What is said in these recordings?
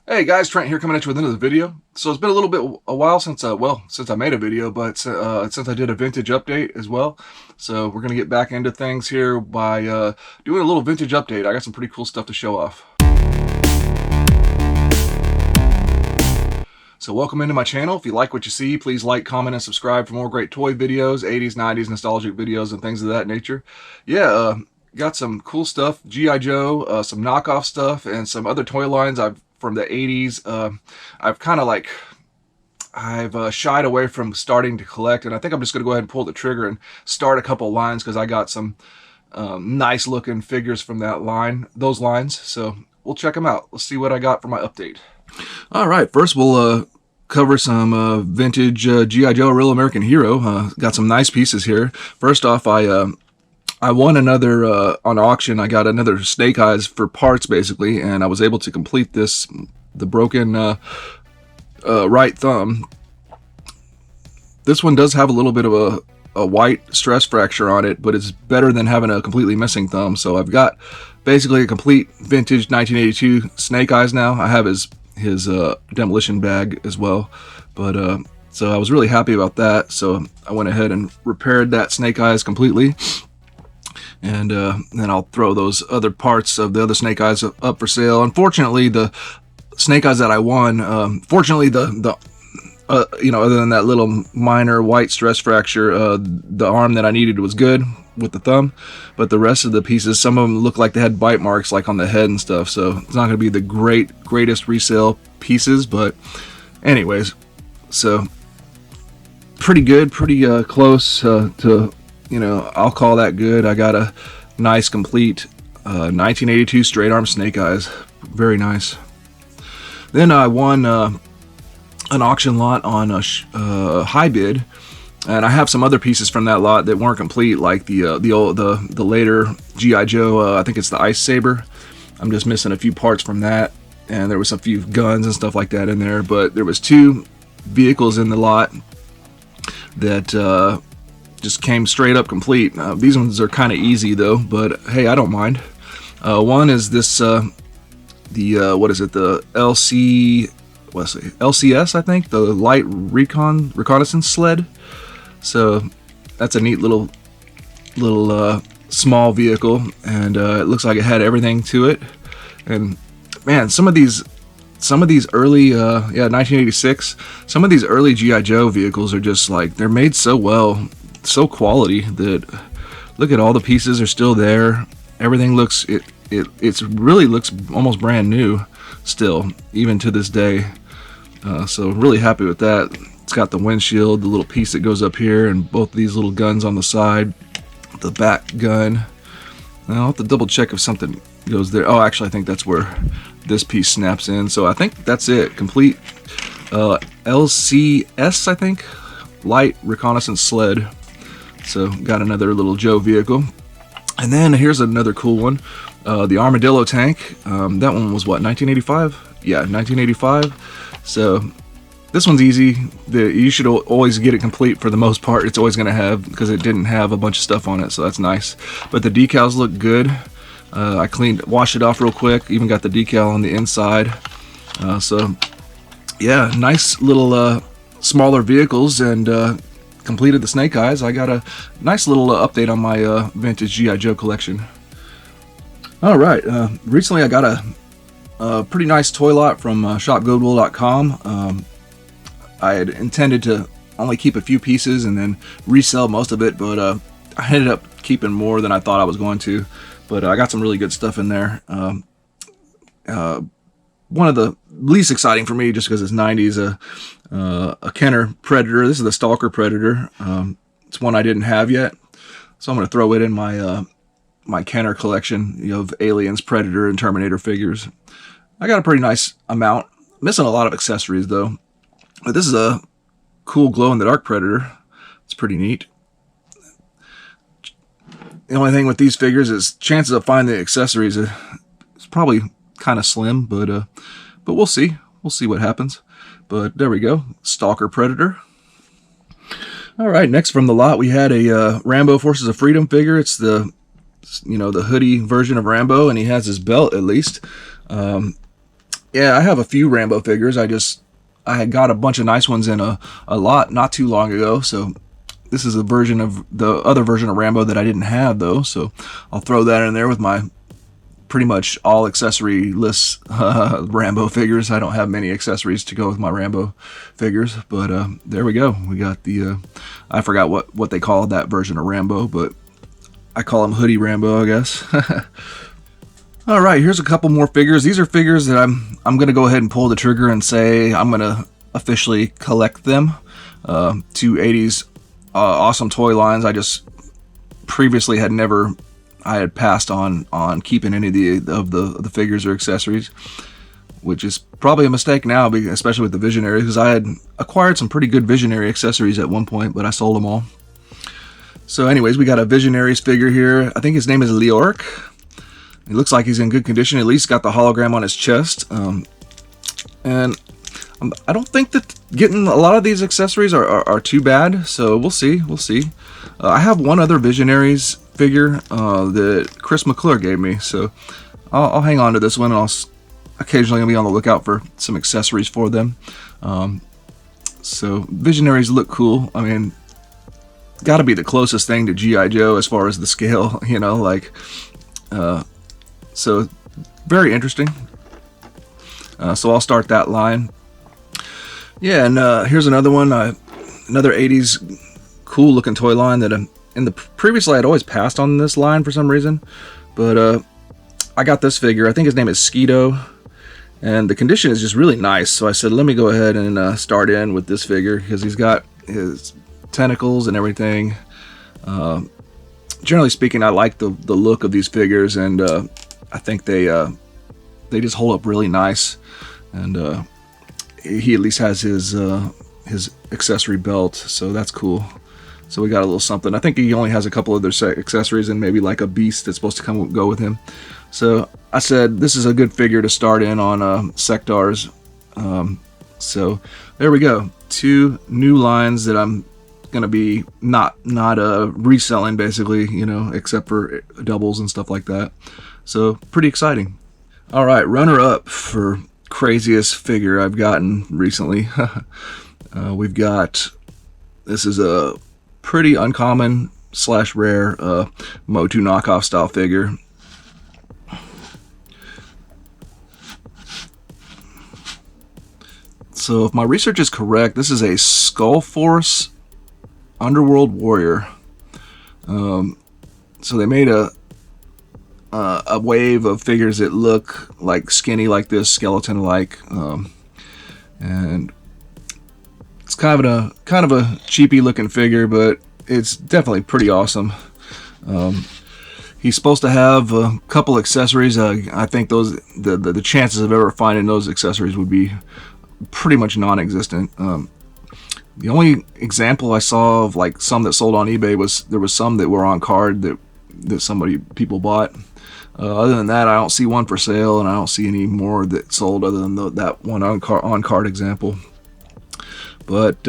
Hey guys, Trent here coming at you with another video. So it's been a while since I made a video, but since I did a vintage update as well. So we're gonna get back into things here by doing a little vintage update. I got some pretty cool stuff to show off. So welcome into my channel. If you like what you see, please like, comment, and subscribe for more great toy videos, 80s, 90s nostalgic videos, and things of that nature. Yeah, got some cool stuff, G.I. Joe, some knockoff stuff, and some other toy lines from the 80s. I've kind of like, I've shied away from starting to collect, and I think I'm just going to go ahead and pull the trigger and start a couple lines because I got some nice looking figures from those lines. So we'll check them out. Let's see what I got for my update. All right, first we'll cover some vintage G.I. Joe Real American Hero. Got some nice pieces here. First off, I won another, on auction, I got another Snake Eyes for parts, basically, and I was able to complete the broken right thumb. This one does have a little bit of a white stress fracture on it, but it's better than having a completely missing thumb. So I've got basically a complete vintage 1982 Snake Eyes now. I have his demolition bag as well, but so I was really happy about that. So I went ahead and repaired that Snake Eyes completely, and then I'll throw those other parts of the other Snake Eyes up for sale. Unfortunately, the Snake Eyes that I won, fortunately other than that little minor white stress fracture, the arm that I needed was good with the thumb, but the rest of the pieces, some of them look like they had bite marks like on the head and stuff, so it's not going to be the greatest resale pieces, but anyways, so pretty good, pretty close to, I'll call that good. I got a nice complete 1982 straight arm Snake Eyes, very nice. Then I won an auction lot on a high bid, and I have some other pieces from that lot that weren't complete, like the later G.I. Joe. I think it's the Ice Saber. I'm just missing a few parts from that, and there was a few guns and stuff like that in there. But there was two vehicles in the lot that just came straight up complete. These ones are kind of easy though, but hey, I don't mind. One is this what is it? The LCS, I think, the light reconnaissance sled. So that's a neat little small vehicle, and it looks like it had everything to it. And man, some of these early 1986, some of these early G.I. Joe vehicles are just like, they're made so well, so quality, that look at all the pieces are still there. Everything looks, it really looks almost brand new still, even to this day. So really happy with that. It's got the windshield, the little piece that goes up here, and both these little guns on the side, the back gun. Now I'll have to double check if something goes there. Oh, actually, I think that's where this piece snaps in. So I think that's it. Complete LCS, I think, light reconnaissance sled. So got another little Joe vehicle. And then here's another cool one. The Armadillo tank. That one was what, 1985? Yeah, 1985. So this one's easy. You should always get it complete for the most part. It's always going to have, because it didn't have a bunch of stuff on it, so that's nice. But the decals look good. I washed it off real quick. Even got the decal on the inside. So yeah, nice little smaller vehicles, and completed the Snake Eyes. I got a nice little update on my vintage G.I. Joe collection. All right, recently I got a pretty nice toy lot from shopgoodwill.com. I had intended to only keep a few pieces and then resell most of it, but I ended up keeping more than I thought I was going to. But I got some really good stuff in there. One of the least exciting for me, just because it's 90s, a Kenner Predator. This is the Stalker Predator. It's one I didn't have yet, so I'm going to throw it in my my Kenner collection of Aliens, Predator, and Terminator figures. I got a pretty nice amount. Missing a lot of accessories though. But this is a cool glow-in-the-dark Predator. It's pretty neat. The only thing with these figures is chances of finding the accessories is probably kind of slim, but we'll see. We'll see what happens. But there we go, Stalker Predator. All right, next from the lot we had a Rambo Forces of Freedom figure. It's the the hoodie version of Rambo, and he has his belt at least. Yeah, I have a few Rambo figures. I had got a bunch of nice ones in a lot not too long ago, so this is a version of the other version of Rambo that I didn't have though, so I'll throw that in there with my pretty much all accessory-less Rambo figures. I don't have many accessories to go with my Rambo figures, but there we go. We got the, I forgot what they call that version of Rambo, but I call him Hoodie Rambo, I guess. All right, here's a couple more figures. These are figures that I'm going to go ahead and pull the trigger and say I'm going to officially collect them. Two 80s awesome toy lines. I just previously had never... I had passed on keeping any of the figures or accessories, which is probably a mistake now, especially with the Visionary, because I had acquired some pretty good Visionary accessories at one point, but I sold them all. So anyways, we got a Visionaries figure here. I think his name is Leoric. He looks like he's in good condition, at least got the hologram on his chest. And I don't think that getting a lot of these accessories are too bad, so we'll see. I have one other Visionaries figure that Chris McClure gave me, so I'll hang on to this one, and I'll occasionally be on the lookout for some accessories for them. So Visionaries look cool. I mean, got to be the closest thing to G.I. Joe as far as the scale, you know, like, so very interesting. So I'll start that line. Yeah, and here's another one, another 80s cool looking toy line that previously I'd always passed on this line for some reason, but I got this figure. I think his name is Skeeto, and the condition is just really nice, so I said let me go ahead and start in with this figure because he's got his tentacles and everything. Generally speaking, I like the look of these figures, and I think they just hold up really nice, and he at least has his accessory belt, so that's cool. So we got a little something. I think he only has a couple other accessories and maybe like a beast that's supposed to go with him. So I said this is a good figure to start in on Sectaurs. So there we go. Two new lines that I'm going to be not reselling basically, you know, except for doubles and stuff like that. So pretty exciting. All right, runner up for craziest figure I've gotten recently. We've got, this is a pretty uncommon / rare Motu knockoff style figure. So if my research is correct, this is a Skull Force Underworld Warrior. So they made a wave of figures that look like skinny like this, skeleton like, and it's kind of a cheapy looking figure, but it's definitely pretty awesome. He's supposed to have a couple accessories. I think those the chances of ever finding those accessories would be pretty much non-existent. The only example I saw of like some that sold on eBay was there was some that were on card that people bought. Other than that, I don't see one for sale, and I don't see any more that sold other than that one on card example. But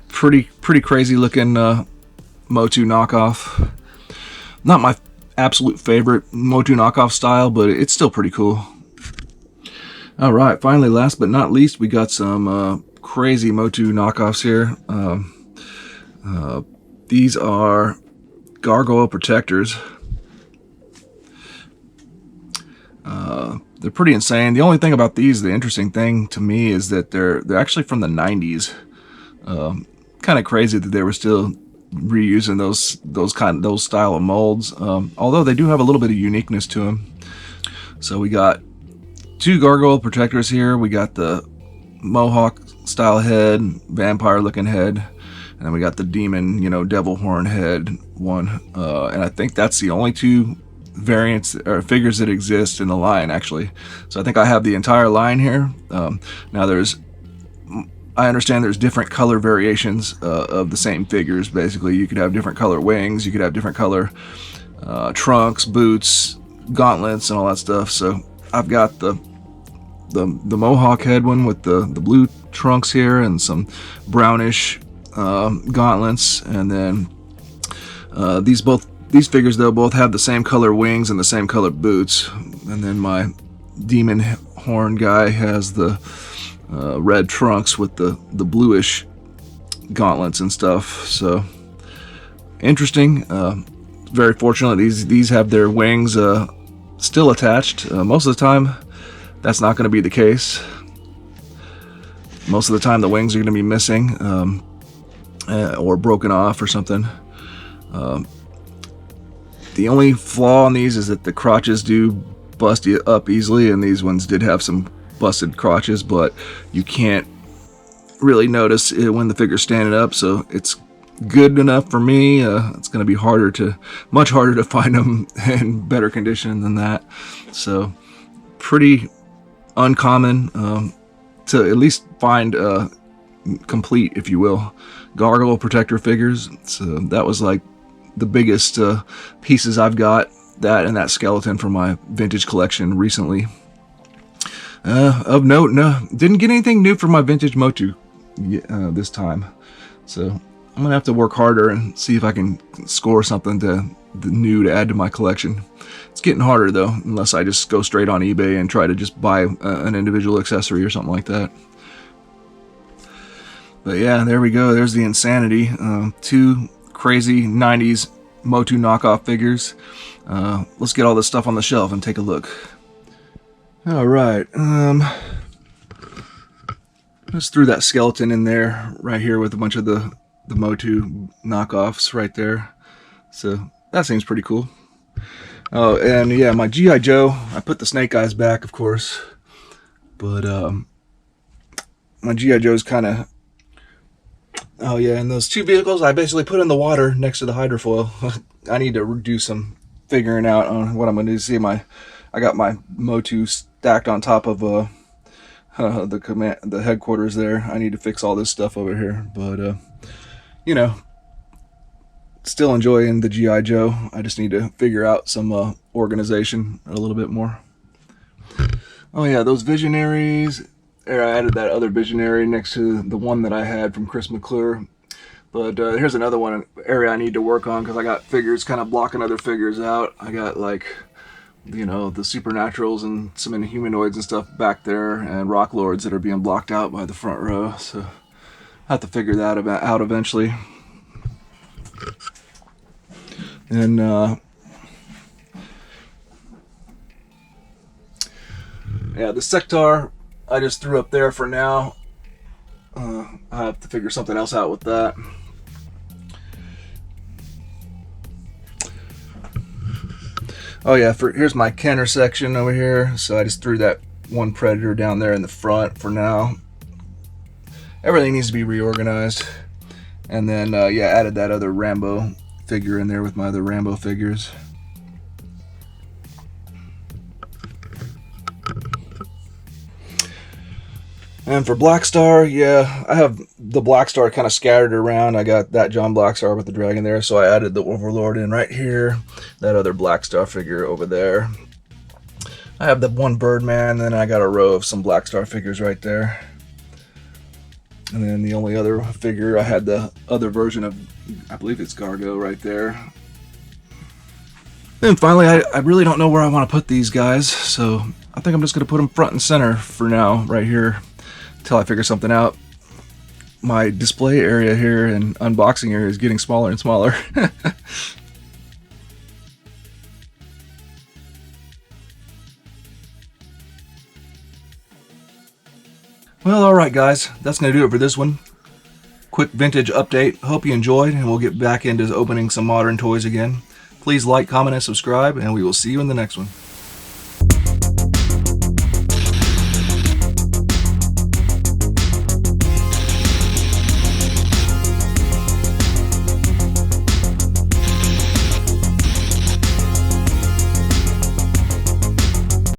pretty crazy looking Motu knockoff. Not my absolute favorite Motu knockoff style, but it's still pretty cool. All right, finally, last but not least, we got some crazy Motu knockoffs here. These are Gargoyle protectors. They're pretty insane. The only thing about these, the interesting thing to me, is that they're actually from the 90s. Kind of crazy that they were still reusing those style of molds. Although they do have a little bit of uniqueness to them. So we got two Gargoyle protectors here. We got the Mohawk style head, vampire looking head, and then we got the demon, devil horn head one. And I think that's the only two variants or figures that exist in the line, actually. So I think I have the entire line here. Now I understand there's different color variations of the same figures. Basically, you could have different color wings, you could have different color trunks, boots, gauntlets, and all that stuff. So I've got the Mohawk head one with the blue trunks here and some brownish gauntlets, and then these figures though both have the same color wings and the same color boots. And then my demon horn guy has the red trunks with the bluish gauntlets and stuff. So interesting. Very fortunate these have their wings still attached. Most of the time that's not going to be the case. Most of the time the wings are going to be missing or broken off or something. The only flaw on these is that the crotches do bust up easily, and these ones did have some busted crotches, but you can't really notice it when the figure's standing up, so it's good enough for me. It's going to be much harder to find them in better condition than that. So pretty uncommon to at least find complete, if you will, Gargoyle protector figures. So that was like the biggest pieces I've got, that and that skeleton from my vintage collection recently. Of note, no, didn't get anything new for my vintage Motu this time, so I'm gonna have to work harder and see if I can score something new to add to my collection. It's getting harder though, unless I just go straight on eBay and try to just buy an individual accessory or something like that. But yeah, there we go. There's the insanity. Two crazy 90s Motu knockoff figures. Let's get all this stuff on the shelf and take a look. Alright, just threw that skeleton in there right here with a bunch of the Motu knockoffs right there. So that seems pretty cool. Oh, and yeah, my G.I. Joe, I put the snake eyes back, of course. But my G.I. Joe's kind of... Oh yeah, and those two vehicles I basically put in the water next to the hydrofoil. I need to do some figuring out on what I'm going to do. See, I got my Motu stacked on top of the headquarters there. I need to fix all this stuff over here, but you know, still enjoying the G.I. Joe. I just need to figure out some organization a little bit more. Oh yeah, those Visionaries. There, I added that other Visionary next to the one that I had from Chris McClure. But here's another one area I need to work on, because I got figures kind of blocking other figures out. I got, like, you know, the Supernaturals and some Inhumanoids and stuff back there, and Rock Lords that are being blocked out by the front row. So I have to figure that out eventually. And yeah, the Sectaur I just threw up there for now. I have to figure something else out with that. Oh yeah, here's my Kenner section over here. So I just threw that one Predator down there in the front for now. Everything needs to be reorganized. And then yeah, added that other Rambo figure in there with my other Rambo figures. And for Blackstar, yeah, I have the Blackstar kind of scattered around. I got that John Blackstar with the dragon there, so I added the Overlord in right here. That other Blackstar figure over there. I have the one Birdman, then I got a row of some Blackstar figures right there. And then the only other figure, I had the other version of, I believe it's Gargoyle right there. Then finally, I really don't know where I want to put these guys, so I think I'm just going to put them front and center for now, right here, until I figure something out. My display area here and unboxing area is getting smaller and smaller. Well, alright guys, that's going to do it for this one. Quick vintage update. Hope you enjoyed, and we'll get back into opening some modern toys again. Please like, comment, and subscribe, and we will see you in the next one.